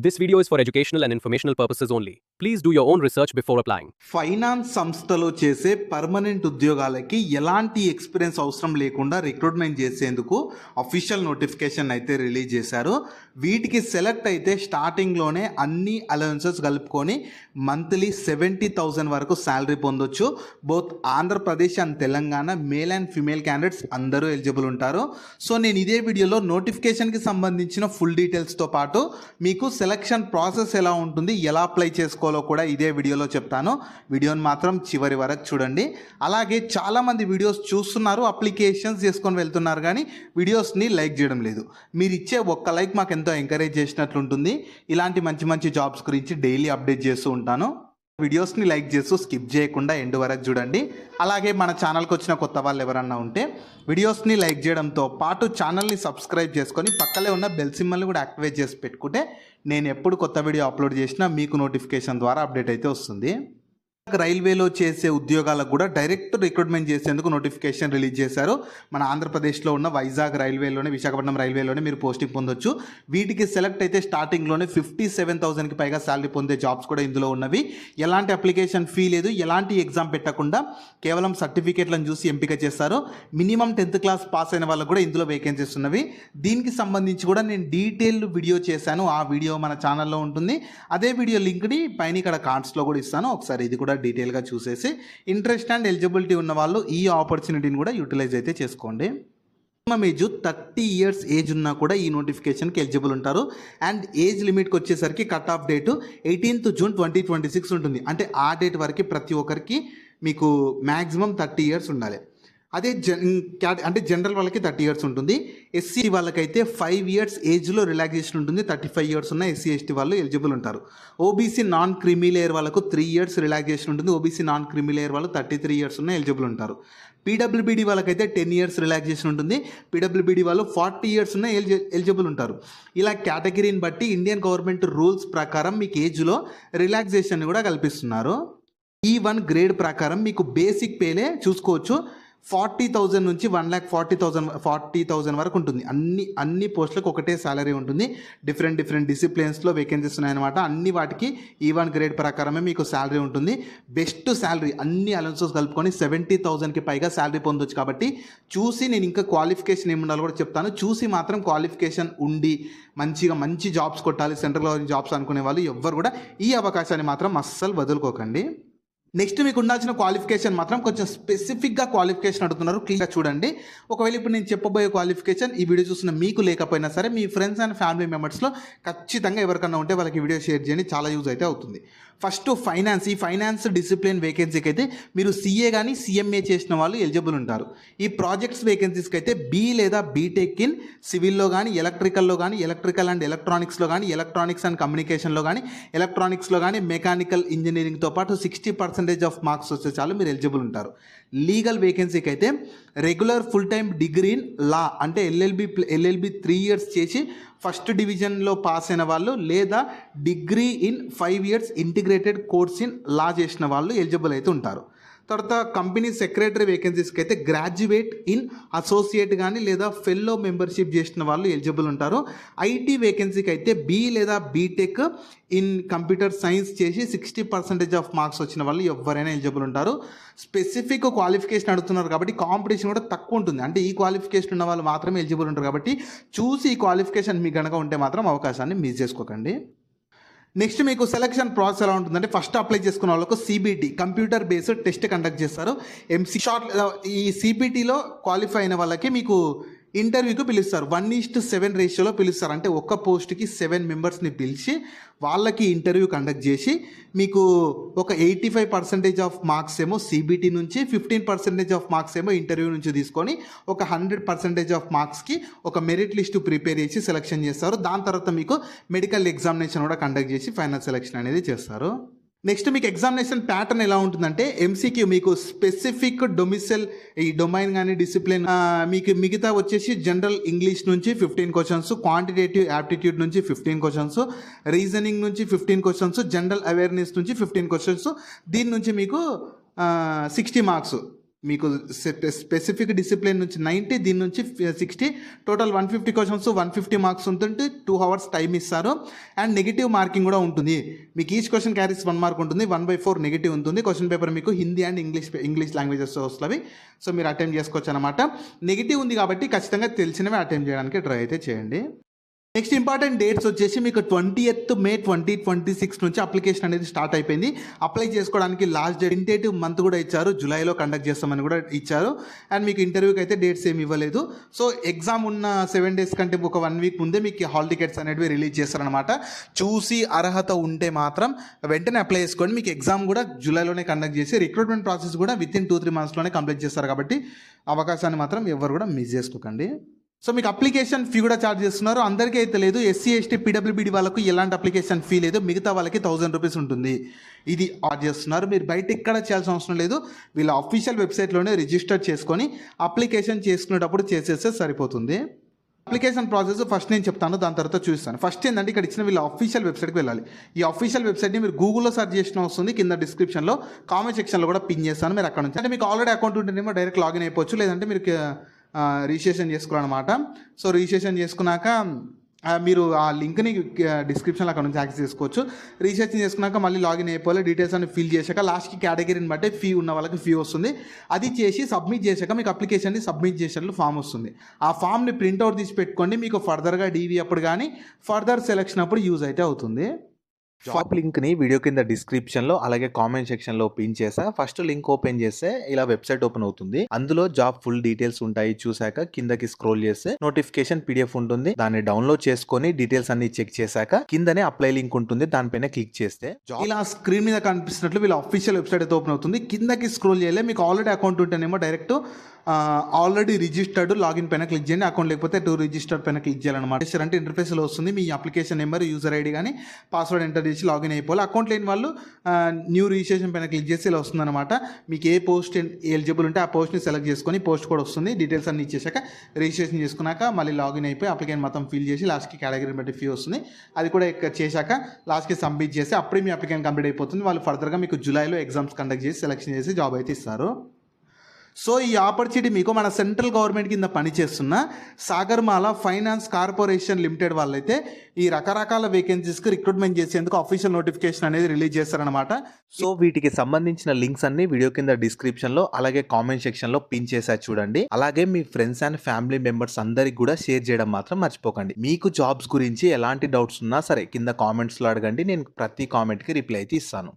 This video is for educational and informational purposes only. Please do your own research before applying. Finance సంస్థలో చేసే permanent ఉద్యోగాలకి ఎలాంటి experience అవసరం లేకుండా recruitment చేసేందుకు అఫీషియల్ నోటిఫికేషన్ అయితే రిలీజ్ చేశారు. వీటికి సెలెక్ట్ అయితే స్టార్టింగ్లోనే అన్ని అలవెన్సెస్ కలుపుకొని మంత్లీ 70,000 వరకు శాలరీ పొందొచ్చు. Both Andhra Pradesh and Telangana male and female candidates అందరూ ఎలిజిబుల్ ఉంటారు. సో నేను ఇదే వీడియోలో నోటిఫికేషన్కి సంబంధించిన ఫుల్ డీటెయిల్స్తో పాటు మీకు సెలక్షన్ ప్రాసెస్ ఎలా ఉంటుంది, ఎలా అప్లై చేసుకోవాలో కూడా ఇదే వీడియోలో చెప్తాను. వీడియోని మాత్రం చివరి వరకు చూడండి. అలాగే చాలామంది వీడియోస్ చూస్తున్నారు, అప్లికేషన్స్ చేసుకొని వెళ్తున్నారు, కానీ వీడియోస్ని లైక్ చేయడం లేదు. మీరు ఇచ్చే ఒక్క లైక్ మాకు ఎంతో ఎంకరేజ్ చేసినట్లుంటుంది. ఇలాంటి మంచి మంచి జాబ్స్ గురించి డైలీ అప్డేట్ చేస్తూ ఉంటాను. వీడియోస్ని లైక్ చేస్తూ స్కిప్ చేయకుండా ఎండ్ వరకు చూడండి. అలాగే మన ఛానల్కి వచ్చిన కొత్త వాళ్ళు ఎవరన్నా ఉంటే వీడియోస్ని లైక్ చేయడంతో పాటు ఛానల్ని సబ్స్క్రైబ్ చేసుకొని పక్కనే ఉన్న బెల్ సింబల్ని కూడా యాక్టివేట్ చేసి పెట్టుకుంటే నేను ఎప్పుడు కొత్త వీడియో అప్లోడ్ చేసినా మీకు నోటిఫికేషన్ ద్వారా అప్డేట్ అయితే వస్తుంది. రైల్వేలో చేసే ఉద్యోగాలకు కూడా డైరెక్ట్ రిక్రూట్మెంట్ చేసేందుకు నోటిఫికేషన్ రిలీజ్ చేశారు. మన ఆంధ్రప్రదేశ్లో ఉన్న వైజాగ్ రైల్వేలోనే, విశాఖపట్నం రైల్వేలోనే మీరు పోస్టింగ్ పొందొచ్చు. వీటికి సెలెక్ట్ అయితే స్టార్టింగ్లోనే 57,000కి పైగా శాలరీ పొందే జాబ్స్ కూడా ఇందులో ఉన్నవి. ఎలాంటి అప్లికేషన్ ఫీ లేదు, ఎలాంటి ఎగ్జామ్ పెట్టకుండా కేవలం సర్టిఫికేట్లను చూసి ఎంపిక చేస్తారు. మినిమం 10th క్లాస్ పాస్ అయిన వాళ్ళకు కూడా ఇందులో వేకెన్సీస్ ఉన్నవి. దీనికి సంబంధించి కూడా నేను డీటెయిల్ వీడియో చేశాను. ఆ వీడియో మన ఛానల్లో ఉంటుంది. అదే వీడియో లింక్ని పైన ఇక్కడ కార్డ్స్లో కూడా ఇస్తాను. ఒకసారి ఇది కూడా డీటెయిల్గా చూసేసి ఇంట్రెస్ట్ అండ్ ఎలిజిబిలిటీ ఉన్న వాళ్ళు ఈ ఆపర్చునిటీని కూడా యూటిలైజ్ అయితే చేసుకోండి. మినిమం ఏజ్ 30 years ఏజ్ ఉన్నా కూడా ఈ నోటిఫికేషన్కి ఎలిజిబుల్ ఉంటారు. అండ్ ఏజ్ లిమిట్కి వచ్చేసరికి cut off date 18th June 2026 ఉంటుంది. అంటే ఆ డేట్ వరకు ప్రతి ఒక్కరికి మీకు మ్యాక్సిమం 30 years ఉండాలి. అదే అంటే జనరల్ వాళ్ళకి 30 years ఉంటుంది. ఎస్సీ వాళ్ళకైతే 5 years ఏజ్లో రిలాక్సేషన్ ఉంటుంది. 35 years ఉన్న ఎస్సీ ఎస్టీ వాళ్ళు ఎలిజిబుల్ ఉంటారు. ఓబీసీ నాన్ క్రిమీ లేయర్ వాళ్ళకు 3 years రిలాక్సేషన్ ఉంటుంది. ఓబీసీ నాన్ క్రిమీ లేయర్ వాళ్ళు 33 years ఉన్న ఎలిజిబుల్ ఉంటారు. పీడబ్ల్యూబీడీ వాళ్ళకైతే 10 years రిలాక్సేషన్ ఉంటుంది. పీడబ్ల్యూబీడీ వాళ్ళు 40 years ఉన్న ఎలిజిబుల్ ఉంటారు. ఇలా కేటగిరీని బట్టి ఇండియన్ గవర్నమెంట్ రూల్స్ ప్రకారం మీకు ఏజ్లో రిలాక్సేషన్ కూడా కల్పిస్తున్నారు. E1 గ్రేడ్ ప్రకారం మీకు బేసిక్ పేలే చూసుకోవచ్చు. 40,000 నుంచి 1,40,000 వరకు ఉంటుంది. అన్ని పోస్టులకు ఒకటే శాలరీ ఉంటుంది. డిఫరెంట్ డిసిప్లిన్స్లో వేకెన్సీస్ ఉన్నాయన్నమాట. అన్ని వాటికి E1 గ్రేడ్ ప్రకారమే మీకు శాలరీ ఉంటుంది. బెస్ట్ శాలరీ అన్ని అలవెన్సెస్ కలుపుకొని 70,000కి పైగా శాలరీ పొందొచ్చు. కాబట్టి చూసి నేను ఇంకా క్వాలిఫికేషన్ ఏమి ఉండాలో కూడా చెప్తాను. చూసి మాత్రం క్వాలిఫికేషన్ ఉండి మంచి జాబ్స్ కొట్టాలి, సెంట్రల్ గవర్నమెంట్ జాబ్స్ అనుకునే వాళ్ళు ఎవ్వరు కూడా ఈ అవకాశాన్ని మాత్రం అస్సలు వదులుకోకండి. నెక్స్ట్ మీకు ఉండాల్సిన క్వాలిఫికేషన్ మాత్రం కొంచెం స్పెసిఫిక్గా క్వాలిఫికేషన్ అడుగుతున్నారు. క్లియర్గా చూడండి. ఒకవేళ ఇప్పుడు నేను చెప్పబోయే క్వాలిఫికేషన్ ఈ వీడియో చూసిన మీకు లేకపోయినా సరే మీ ఫ్రెండ్స్ అండ్ ఫ్యామిలీ మెంబర్స్లో ఖచ్చితంగా ఎవరికన్నా ఉంటే వాళ్ళకి వీడియో షేర్ చేయండి, చాలా యూజ్ అయితే అవుతుంది. First finance. ఈ ఫైనాన్స్ డిసిప్లిన్ వేకెన్సీకి అయితే మీరు CA కానీ CMA చేసిన వాళ్ళు ఎలిజిబుల్ ఉంటారు. ఈ ప్రాజెక్ట్స్ వేకెన్సీస్కి అయితే B లేదా బీటెక్ ఇన్ సివిల్లో కానీ, ఎలక్ట్రికల్లో కానీ, ఎలక్ట్రికల్ అండ్ ఎలక్ట్రానిక్స్లో కానీ, ఎలక్ట్రానిక్స్ అండ్ కమ్యూనికేషన్లో కానీ, ఎలక్ట్రానిక్స్లో కానీ, మెకానికల్ ఇంజనీరింగ్తో పాటు 60% ఆఫ్ మార్క్స్ వచ్చే చాలు మీరు ఎలిజిబుల్ ఉంటారు. లీగల్ వేకెన్సీకి అయితే regular full time degree in law అంటే LLB 3 years చేసి ఫస్ట్ డివిజన్లో పాస్ అయిన వాళ్ళు, లేదా degree in 5 years integrated course in law చేసిన వాళ్ళు ఎలిజిబుల్ అయితే ఉంటారు. తర్వాత కంపెనీ సెక్రటరీ వేకెన్సీస్కి అయితే గ్రాడ్యుయేట్ ఇన్ అసోసియేట్ కానీ లేదా ఫెల్లో మెంబర్షిప్ చేసిన వాళ్ళు ఎలిజిబుల్ ఉంటారు. ఐటీ వేకెన్సీకి అయితే B లేదా బీటెక్ ఇన్ కంప్యూటర్ సైన్స్ చేసి 60% ఆఫ్ మార్క్స్ వచ్చిన వాళ్ళు ఎవరైనా ఎలిజిబుల్ ఉంటారు. స్పెసిఫిక్ క్వాలిఫికేషన్ అడుగుతున్నారు కాబట్టి కాంపిటీషన్ కూడా తక్కువ ఉంటుంది. అంటే ఈ క్వాలిఫికేషన్ ఉన్న వాళ్ళు మాత్రమే ఎలిజిబుల్ ఉంటారు. కాబట్టి చూసి ఈ క్వాలిఫికేషన్ మీకు కనుక ఉంటే మాత్రం అవకాశాన్ని మిస్ చేసుకోకండి. నెక్స్ట్ మీకు సెలక్షన్ ప్రాసెస్ ఎలా ఉంటుందంటే ఫస్ట్ అప్లై చేసుకున్న వాళ్ళకు CBT computer based test conduct చేస్తారు. ఈ CBTలో క్వాలిఫై అయిన వాళ్ళకి మీకు ఇంటర్వ్యూకి పిలుస్తారు. 1:7 రేషియోలో పిలుస్తారు. అంటే ఒక్క పోస్ట్కి 7 మెంబర్స్ని పిలిచి వాళ్ళకి ఇంటర్వ్యూ కండక్ట్ చేసి మీకు ఒక 85% ఆఫ్ మార్క్స్ ఏమో CBT నుంచి, 15% ఆఫ్ మార్క్స్ ఏమో ఇంటర్వ్యూ నుంచి తీసుకొని ఒక 100% ఆఫ్ మార్క్స్కి ఒక మెరిట్ లిస్ట్ ప్రిపేర్ చేసి సెలెక్షన్ చేస్తారు. దాని తర్వాత మీకు మెడికల్ ఎగ్జామినేషన్ కూడా కండక్ట్ చేసి ఫైనల్ సెలెక్షన్ అనేది చేస్తారు. నెక్స్ట్ మీకు ఎగ్జామినేషన్ ప్యాటర్న్ ఎలా ఉంటుందంటే MCQ మీకు స్పెసిఫిక్ ఈ డొమైన్ కానీ డిసిప్లిన్ మీకు మిగతా వచ్చేసి జనరల్ ఇంగ్లీష్ నుంచి 15 questions, క్వాంటిటేటివ్ యాప్టిట్యూడ్ నుంచి 15 questions, రీజనింగ్ నుంచి 15 questions, జనరల్ అవేర్నెస్ నుంచి 15 questions. దీని నుంచి మీకు 60 marks మీకు స్పెసిఫిక్ డిసిప్లిన్ నుంచి 90, దీని నుంచి 60, టోటల్ 150 క్వశ్చన్స్, 150 మార్క్స్ ఉంటుంటే 2 hours టైం ఇస్తారు. అండ్ నెగిటివ్ మార్కింగ్ కూడా ఉంటుంది. మీకు ఈచ్ క్వశ్చన్ క్యారీస్ 1 మార్క్ ఉంటుంది. 1/4 నెగిటివ్ ఉంటుంది. క్వశ్చన్ పేపర్ మీకు హిందీ అండ్ ఇంగ్లీష్ లాంగ్వేజెస్ వస్తుంది. సో మీరు అటెంప్ట్ చేసుకోవచ్చు అనమాట. నెగిటివ్ ఉంది కాబట్టి ఖచ్చితంగా తెలిసినవి అటెంప్ట్ చేయడానికి ట్రై అయితే చేయండి. నెక్స్ట్ ఇంపార్టెంట్ డేట్స్ వచ్చేసి మీకు 20th May 2026 నుంచి అప్లికేషన్ అనేది స్టార్ట్ అయిపోయింది. అప్లై చేసుకోవడానికి లాస్ట్ డేట్ ఇంటేటివ్ మంత్ కూడా ఇచ్చారు. జూలైలో కండక్ట్ చేస్తామని కూడా ఇచ్చారు. అండ్ మీకు ఇంటర్వ్యూకి అయితే డేట్స్ ఏమి ఇవ్వలేదు. సో ఎగ్జామ్ ఉన్న 7 days కంటే ఒక 1 week ముందే మీకు హాల్ టికెట్స్ అనేవి రిలీజ్ చేస్తారనమాట. చూసి అర్హత ఉంటే మాత్రం వెంటనే అప్లై చేసుకోండి. మీకు ఎగ్జామ్ కూడా జూలైలోనే కండక్ట్ చేసి రిక్రూట్మెంట్ ప్రాసెస్ కూడా వితిన్ 2-3 monthsలోనే కంప్లీట్ చేస్తారు. కాబట్టి అవకాశాన్ని మాత్రం ఎవరు కూడా మిస్ చేసుకోకండి. సో మీకు అప్లికేషన్ ఫీ కూడా ఛార్జ్ చేస్తున్నారు. అందరికీ అయితే లేదు. SC, ST, PWBD వాళ్ళకు ఎలాంటి అప్లికేషన్ ఫీ లేదు. మిగతా వాళ్ళకి 1000 రూపీస్ ఉంటుంది. ఇది చార్జ్ చేస్తున్నారు. మీరు బయట ఎక్కడ చేయాల్సిన అవసరం లేదు. వీళ్ళ అఫీషియల్ వెబ్సైట్లోనే రిజిస్టర్ చేసుకొని అప్లికేషన్ చేసుకునేటప్పుడు చేసేస్తే సరిపోతుంది. అప్లికేషన్ ప్రాసెస్ ఫస్ట్ నేను చెప్తాను, దాని తర్వాత చూపిస్తాను. ఫస్ట్ ఏంటంటే ఇక్కడ ఇచ్చిన వీళ్ళ అఫీషియల్ వెబ్సైట్కి వెళ్ళాలి. ఈ అఫీషియల్ వెబ్సైట్ని మీరు గూగుల్లో సెర్చ్ చేసిన వస్తుంది. కింద డిస్క్రిప్షన్లో కామెంట్ సెక్షన్లో కూడా పిన్ చేస్తాను. మీరు అక్కడ నుంచి అంటే మీకు ఆల్రెడీ అకౌంట్ ఉంటేనేమో డైరెక్ట్ లాగిన్ అయిపోవచ్చు. లేదంటే మీరు రిజిస్ట్రేషన్ చేసుకోవాలన్నమాట. సో రిజిస్ట్రేషన్ చేసుకున్నాక మీరు ఆ లింక్ని డిస్క్రిప్షన్లో అక్కడ నుంచి యాక్సెస్ చేసుకోవచ్చు. రిజిస్ట్రేషన్ చేసుకున్నాక మళ్ళీ లాగిన్ అయిపోవాలి. డీటెయిల్స్ అన్ని ఫిల్ చేశాక లాస్ట్కి కేటగిరీని బట్టి ఫీ ఉన్న వాళ్ళకి ఫీ వస్తుంది. అది చేసి సబ్మిట్ చేశాక మీకు అప్లికేషన్ని సబ్మిట్ చేసినట్లు ఫామ్ వస్తుంది. ఆ ఫామ్ని ప్రింట్అవుట్ తీసి పెట్టుకోండి. మీకు ఫర్దర్గా DV అప్పుడు కానీ ఫర్దర్ సెలక్షన్ అప్పుడు యూజ్ అయితే అవుతుంది. జాబ్ లింక్ని వీడియో కింద డిస్క్రిప్షన్లో అలాగే కామెంట్ సెక్షన్లో పిన్ చేసా. ఫస్ట్ లింక్ ఓపెన్ చేస్తే ఇలా వెబ్సైట్ ఓపెన్ అవుతుంది. అందులో జాబ్ ఫుల్ డీటెయిల్స్ ఉంటాయి. చూసాక కిందకి స్క్రోల్ చేస్తే నోటిఫికేషన్ PDF ఉంటుంది. దాన్ని డౌన్లోడ్ చేసుకొని డీటెయిల్స్ అన్ని చెక్ చేశాక కిందనే అప్లై లింక్ ఉంటుంది. దానిపైన క్లిక్ చేస్తే ఇలా స్క్రీన్ మీద కనిపిస్తున్నట్లు వీళ్ళ అఫీషియల్ వెబ్సైట్ అయితే ఓపెన్ అవుతుంది. కిందకి స్క్రోల్ చేయలే. మీకు ఆల్రెడీ అకౌంట్ ఉంటేనేమో డైరెక్ట్ ఆల్రెడీ రిజిస్టర్డ్ లాగిన్ పైన క్లిక్ చేయండి. అకౌంట్ లేకపోతే రిజిస్టర్డ్ పైన క్లిక్ చేయాలన్నమాట. అంటే ఇంటర్ఫేస్లో వస్తుంది. మీ అప్లికేషన్ నెంబర్, యూజర్ ID కానీ పాస్వర్డ్ ఎంటర్ చేసి లాగిన్ అయిపోవాలి. అకౌంట్ లేని వాళ్ళు న్యూ రిజిస్ట్రేషన్ పైన క్లిక్ చేసి ఇలా వస్తుందన్నమాట. మీకు ఏ పోస్ట్ ఎలిజిబుల్ ఉంటే ఆ పోస్ట్ని సెలెక్ట్ చేసుకొని పోస్ట్ కూడా వస్తుంది. డీటెయిల్స్ అన్ని ఇచ్చేసాక రిజిస్ట్రేషన్ చేసుకున్నాక మళ్ళీ లాగిన్ అయిపోయి అప్లికేషన్ మొత్తం ఫిల్ చేసి లాస్ట్కి కేటగిరీని బట్టి ఫీ వస్తుంది. అది కూడా చేశాక లాస్ట్కి సబ్మిట్ చేసి అప్పుడే మీ అప్లికేషన్ కంప్లీట్ అయిపోతుంది. వాళ్ళు ఫర్దర్గా మీకు జూలైలో ఎగ్జామ్స్ కండక్ట్ చేసి సెలెక్షన్ చేసి జాబ్ అయితే ఇస్తారు. సో ఈ ఆపర్చునిటీ మీకు మన సెంట్రల్ గవర్నమెంట్ కింద పనిచేస్తున్న సాగర్మాల ఫైనాన్స్ కార్పొరేషన్ లిమిటెడ్ వాళ్ళైతే ఈ రకరకాల వేకెన్సీస్కి రిక్రూట్మెంట్ చేసేందుకు అఫీషియల్ నోటిఫికేషన్ అనేది రిలీజ్ చేస్తారనమాట. సో వీటికి సంబంధించిన లింక్స్ అన్ని వీడియో కింద డిస్క్రిప్షన్లో అలాగే కామెంట్ సెక్షన్లో పిన్ చేసా చూడండి. అలాగే మీ ఫ్రెండ్స్ అండ్ ఫ్యామిలీ మెంబర్స్ అందరికి కూడా షేర్ చేయడం మాత్రం మర్చిపోకండి. మీకు జాబ్స్ గురించి ఎలాంటి డౌట్స్ ఉన్నా సరే కింద కామెంట్స్లో అడగండి. నేను ప్రతి కామెంట్కి రిప్లై అయితే ఇస్తాను.